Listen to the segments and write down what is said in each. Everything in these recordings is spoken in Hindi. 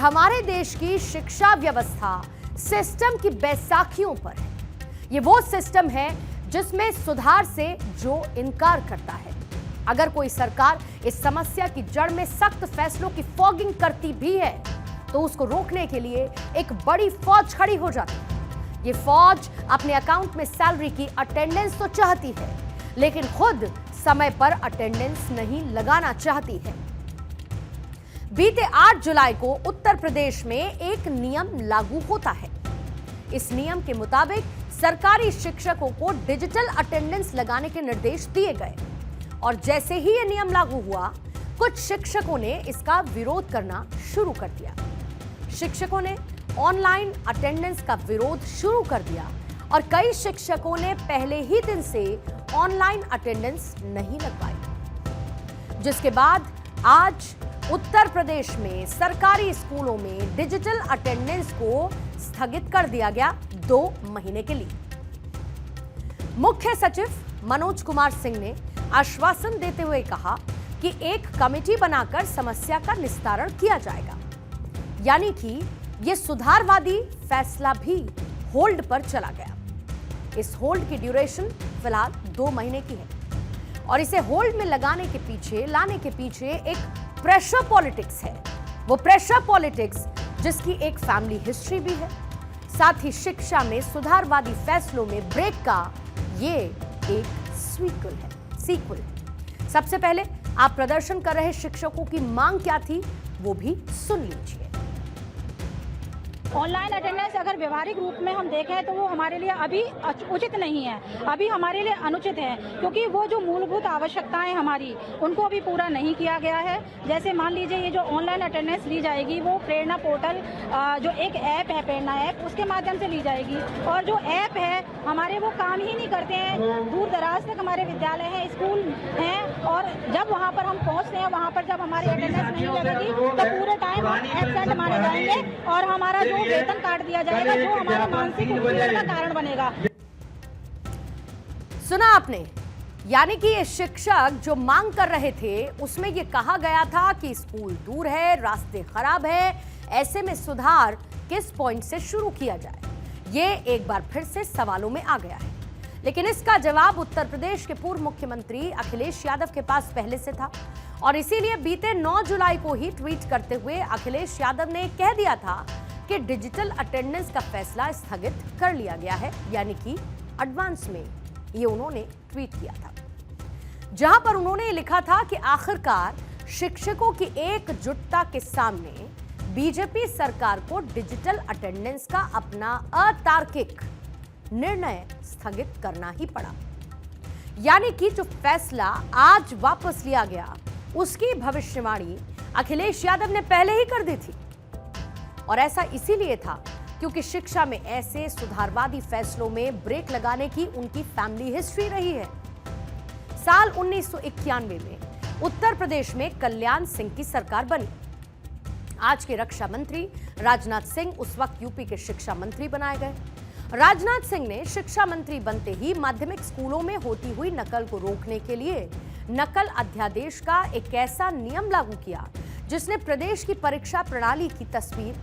हमारे देश की शिक्षा व्यवस्था सिस्टम की बैसाखियों पर है। ये वो सिस्टम है जिसमें सुधार से जो इनकार करता है। अगर कोई सरकार इस समस्या की जड़ में सख्त फैसलों की फॉगिंग करती भी है तो उसको रोकने के लिए एक बड़ी फौज खड़ी हो जाती है। ये फौज अपने अकाउंट में सैलरी की अटेंडेंस तो चाहती है, लेकिन खुद समय पर अटेंडेंस नहीं लगाना चाहती है। बीते 8 जुलाई को उत्तर प्रदेश में एक नियम लागू होता है। इस नियम के मुताबिक सरकारी शिक्षकों को डिजिटल अटेंडेंस लगाने के निर्देश दिए गए और जैसे ही यह नियम लागू हुआ, कुछ शिक्षकों ने इसका विरोध करना शुरू कर दिया। शिक्षकों ने ऑनलाइन अटेंडेंस का विरोध शुरू कर दिया और कई शिक्षकों ने पहले ही दिन से ऑनलाइन अटेंडेंस नहीं लगवाई, जिसके बाद आज उत्तर प्रदेश में सरकारी स्कूलों में डिजिटल अटेंडेंस को स्थगित कर दिया गया 2 महीने के लिए। मुख्य सचिव मनोज कुमार सिंह ने आश्वासन देते हुए कहा कि एक कमेटी बनाकर समस्या का निस्तारण किया जाएगा, यानी कि यह सुधारवादी फैसला भी होल्ड पर चला गया। इस होल्ड की ड्यूरेशन फिलहाल 2 महीने की है और इसे होल्ड में लाने के पीछे एक प्रेशर पॉलिटिक्स है। वो प्रेशर पॉलिटिक्स जिसकी एक फैमिली हिस्ट्री भी है, साथ ही शिक्षा में सुधारवादी फैसलों में ब्रेक का ये एक सीक्वल है। सबसे पहले आप प्रदर्शन कर रहे शिक्षकों की मांग क्या थी वो भी सुन लीजिए। ऑनलाइन अटेंडेंस अगर व्यवहारिक रूप में हम देखें तो वो हमारे लिए अभी उचित नहीं है, अभी हमारे लिए अनुचित है, क्योंकि वो जो मूलभूत आवश्यकताएं हमारी उनको अभी पूरा नहीं किया गया है। जैसे मान लीजिए ये जो ऑनलाइन अटेंडेंस ली जाएगी वो प्रेरणा पोर्टल जो एक ऐप है, प्रेरणा ऐप, उसके माध्यम से ली जाएगी और जो ऐप है हमारे वो काम ही नहीं करते हैं। दूर दराज तक हमारे विद्यालय हैं, स्कूल हैं और जब वहाँ पर हम पहुँचते हैं, वहाँ पर जब हमारी अटेंडेंस नहीं लगेगी तो पूरे टाइम एब्सेंट माने जाएंगे और हमारा जो वेतन काट दिया जाएगा, जो हमारे मानसिक उत्पीड़न का कारण बनेगा। सुना आपने, यानी कि ये शिक्षक जो मांग कर रहे थे उसमें ये कहा गया था कि स्कूल दूर है, रास्ते खराब है, ऐसे में सुधार किस पॉइंट से शुरू किया जाए, ये एक बार फिर से सवालों में आ गया है। लेकिन इसका जवाब उत्तर प्रदेश के पूर्व मुख्यमंत्री अखिलेश यादव के पास पहले से था और इसीलिए बीते 9 जुलाई को ही ट्वीट करते हुए अखिलेश यादव ने कह दिया था कि डिजिटल अटेंडेंस का फैसला स्थगित कर लिया गया है, यानी कि एडवांस में ये उन्होंने ट्वीट किया था, जहां पर उन्होंने लिखा था कि आखिरकार शिक्षकों की एकजुटता के सामने बीजेपी सरकार को डिजिटल अटेंडेंस का अपना अतार्किक निर्णय स्थगित करना ही पड़ा। यानी कि जो फैसला आज वापस लिया गया उसकी भविष्यवाणी अखिलेश यादव ने पहले ही कर दी थी और ऐसा इसीलिए था क्योंकि शिक्षा में ऐसे सुधारवादी फैसलों में ब्रेक लगाने की उनकी फैमिली हिस्ट्री रही है। साल 1991 में उत्तर प्रदेश में कल्याण सिंह की सरकार बनी। आज के रक्षा मंत्री राजनाथ सिंह उस वक्त यूपी के शिक्षा मंत्री बनाए गए। राजनाथ सिंह ने शिक्षा मंत्री बनते ही माध्यमिक स्कूलों में होती हुई नकल को रोकने के लिए नकल अध्यादेश का एक ऐसा नियम लागू किया जिसने प्रदेश की परीक्षा प्रणाली की तस्वीर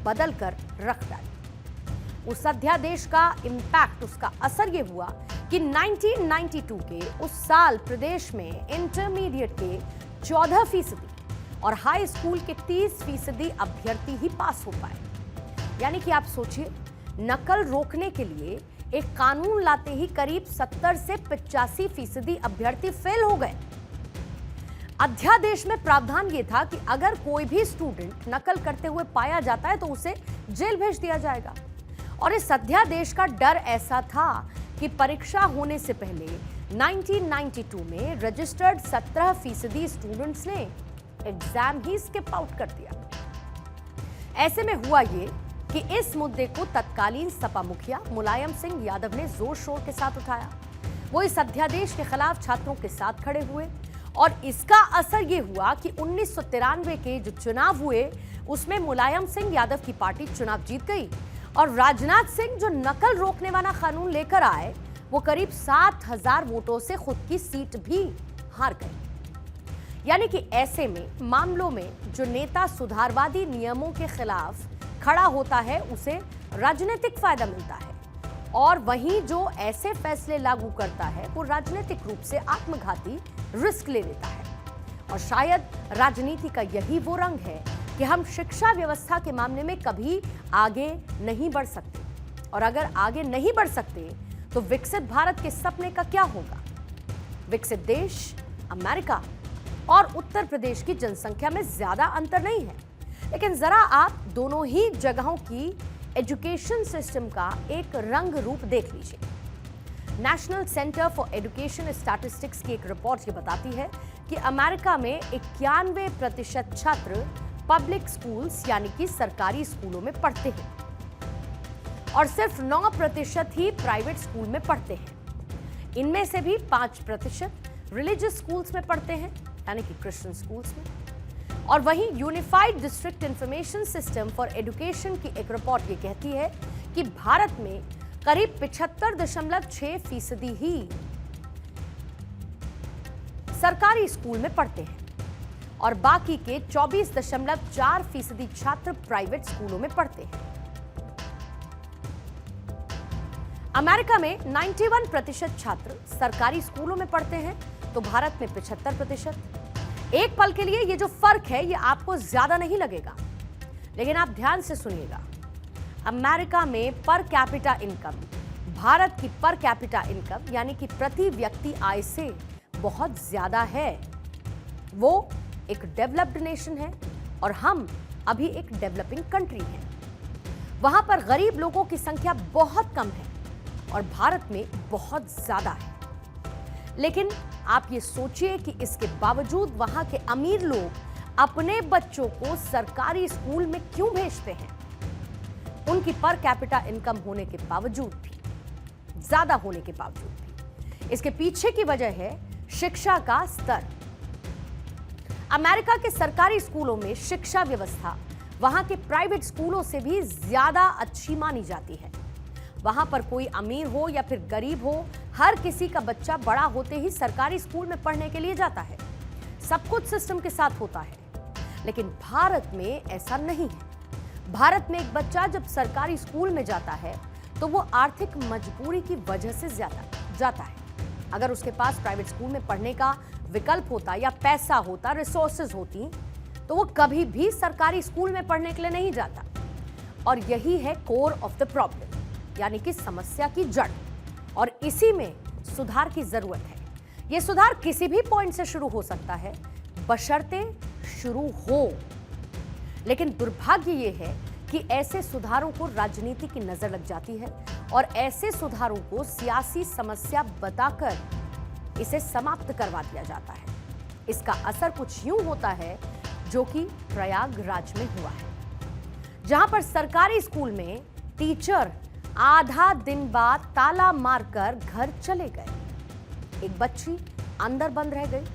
बदल कर रख डाली। उस अध्यादेश का इंपैक्ट, उसका असर यह हुआ कि 1992 के उस साल प्रदेश में इंटरमीडिएट के 14% और हाई स्कूल के 30% अभ्यर्थी ही पास हो पाए। यानी कि आप सोचिए, नकल रोकने के लिए एक कानून लाते ही करीब 70 से 85% अभ्यर्थी फेल हो गए। अध्यादेश में प्रावधान यह था कि अगर कोई भी स्टूडेंट नकल करते हुए पाया जाता है तो उसे जेल भेज दिया जाएगा और इस अध्यादेश का डर ऐसा था कि परीक्षा होने से पहले 1992 में रजिस्टर्ड 17% स्टूडेंट्स ने एग्जाम ही स्किप आउट कर दिया। ऐसे में हुआ ये कि इस मुद्दे को तत्कालीन सपा मुखिया मुलायम सिंह यादव ने जोर शोर के साथ उठाया। वो इस अध्यादेश के खिलाफ छात्रों के साथ खड़े हुए और इसका असर ये हुआ कि 1993 के जो चुनाव हुए उसमें मुलायम सिंह यादव की पार्टी चुनाव जीत गई और राजनाथ सिंह जो नकल रोकने वाला कानून लेकर आए वो करीब 7000 वोटों से खुद की सीट भी हार गए। यानी कि ऐसे में मामलों में जो नेता सुधारवादी नियमों के खिलाफ खड़ा होता है उसे राजनीतिक फायदा मिलता है, और वहीं जो ऐसे फैसले लागू करता है वो राजनीतिक रूप से आत्मघाती रिस्क ले लेता है। और शायद राजनीति का यही वो रंग है कि हम शिक्षा व्यवस्था के मामले में कभी आगे नहीं बढ़ सकते, और अगर आगे नहीं बढ़ सकते तो विकसित भारत के सपने का क्या होगा। विकसित देश, अमेरिका और उत्तर प्रदेश की जनसंख्या में ज्यादा अंतर नहीं है, लेकिन जरा आप दोनों ही जगहों की एजुकेशन सिस्टम का एक रंग रूप देख लीजिए। National centre for education statistics की एक रिपोर्ट ये बताती है कि अमेरिका में 91% छात्र पब्लिक स्कूल्स यानी कि सरकारी स्कूलों में पढ़ते हैं और सिर्फ 9% ही प्राइवेट स्कूल में पढ़ते हैं। इनमें से भी 5% रिलीजियस स्कूल्स में पढ़ते हैं यानी कि क्रिश्चियन स्कूल्स में। और वहीं unified district information system for education की एक रिपोर्ट ये कहती है कि भारत में करीब 75.6% ही सरकारी स्कूल में पढ़ते हैं और बाकी के 24.4% छात्र प्राइवेट स्कूलों में पढ़ते हैं। अमेरिका में 91% छात्र सरकारी स्कूलों में पढ़ते हैं तो भारत में 75%। एक पल के लिए ये जो फर्क है ये आपको ज्यादा नहीं लगेगा, लेकिन आप ध्यान से सुनिएगा। अमेरिका में पर कैपिटा इनकम भारत की पर कैपिटा इनकम यानी कि प्रति व्यक्ति आय से बहुत ज्यादा है। वो एक डेवलप्ड नेशन है और हम अभी एक डेवलपिंग कंट्री हैं। वहां पर गरीब लोगों की संख्या बहुत कम है और भारत में बहुत ज्यादा है। लेकिन आप ये सोचिए कि इसके बावजूद वहां के अमीर लोग अपने बच्चों को सरकारी स्कूल में क्यों भेजते हैं, उनकी पर कैपिटा इनकम होने के बावजूद भी, ज्यादा होने के बावजूद भी। इसके पीछे की वजह है शिक्षा का स्तर। अमेरिका के सरकारी स्कूलों में शिक्षा व्यवस्था वहां के प्राइवेट स्कूलों से भी ज्यादा अच्छी मानी जाती है। वहां पर कोई अमीर हो या फिर गरीब हो, हर किसी का बच्चा बड़ा होते ही सरकारी स्कूल में पढ़ने के लिए जाता है। सब कुछ सिस्टम के साथ होता है। लेकिन भारत में ऐसा नहीं है। भारत में एक बच्चा जब सरकारी स्कूल में जाता है तो वो आर्थिक मजबूरी की वजह से ज्यादा जाता है। अगर उसके पास प्राइवेट स्कूल में पढ़ने का विकल्प होता या पैसा होता, रिसोर्सेज होती, तो वो कभी भी सरकारी स्कूल में पढ़ने के लिए नहीं जाता। और यही है कोर ऑफ द प्रॉब्लम, यानी कि समस्या की जड़, और इसी में सुधार की जरूरत है। यह सुधार किसी भी पॉइंट से शुरू हो सकता है, बशर्ते शुरू हो। लेकिन दुर्भाग्य यह है कि ऐसे सुधारों को राजनीति की नजर लग जाती है और ऐसे सुधारों को सियासी समस्या बताकर इसे समाप्त करवा दिया जाता है। इसका असर कुछ यूं होता है जो कि प्रयागराज में हुआ है, जहां पर सरकारी स्कूल में टीचर आधा दिन बाद ताला मारकर घर चले गए। एक बच्ची अंदर बंद रह गई।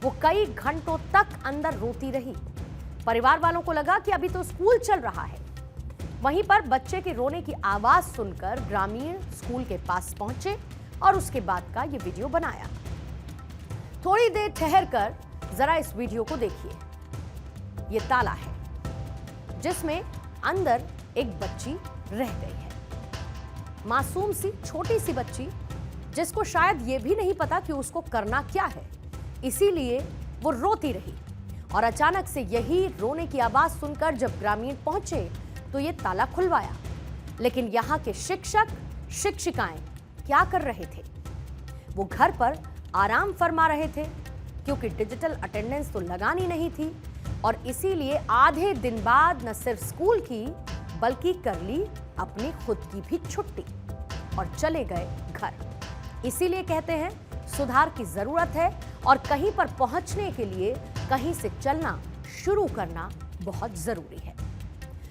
वो कई घंटों तक अंदर रोती रही। परिवार वालों को लगा कि अभी तो स्कूल चल रहा है। वहीं पर बच्चे के रोने की आवाज सुनकर ग्रामीण स्कूल के पास पहुंचे और उसके बाद का ये वीडियो बनाया। थोड़ी देर ठहरकर जरा इस वीडियो को देखिए। ये ताला है जिसमें अंदर एक बच्ची रह गई है, मासूम सी छोटी सी बच्ची, जिसको शायद ये भी नहीं पता कि उसको करना क्या है, इसीलिए वो रोती रही। और अचानक से यही रोने की आवाज सुनकर जब ग्रामीण पहुंचे तो ये ताला खुलवाया। लेकिन यहाँ के शिक्षक शिक्षिकाएं क्या कर रहे थे? वो घर पर आराम फरमा रहे थे क्योंकि डिजिटल अटेंडेंस तो लगानी नहीं थी, और इसीलिए आधे दिन बाद न सिर्फ स्कूल की बल्कि कर ली अपनी खुद की भी छुट्टी और चले गए घर। इसीलिए कहते हैं सुधार की जरूरत है और कहीं पर पहुंचने के लिए कहीं से चलना शुरू करना बहुत जरूरी है।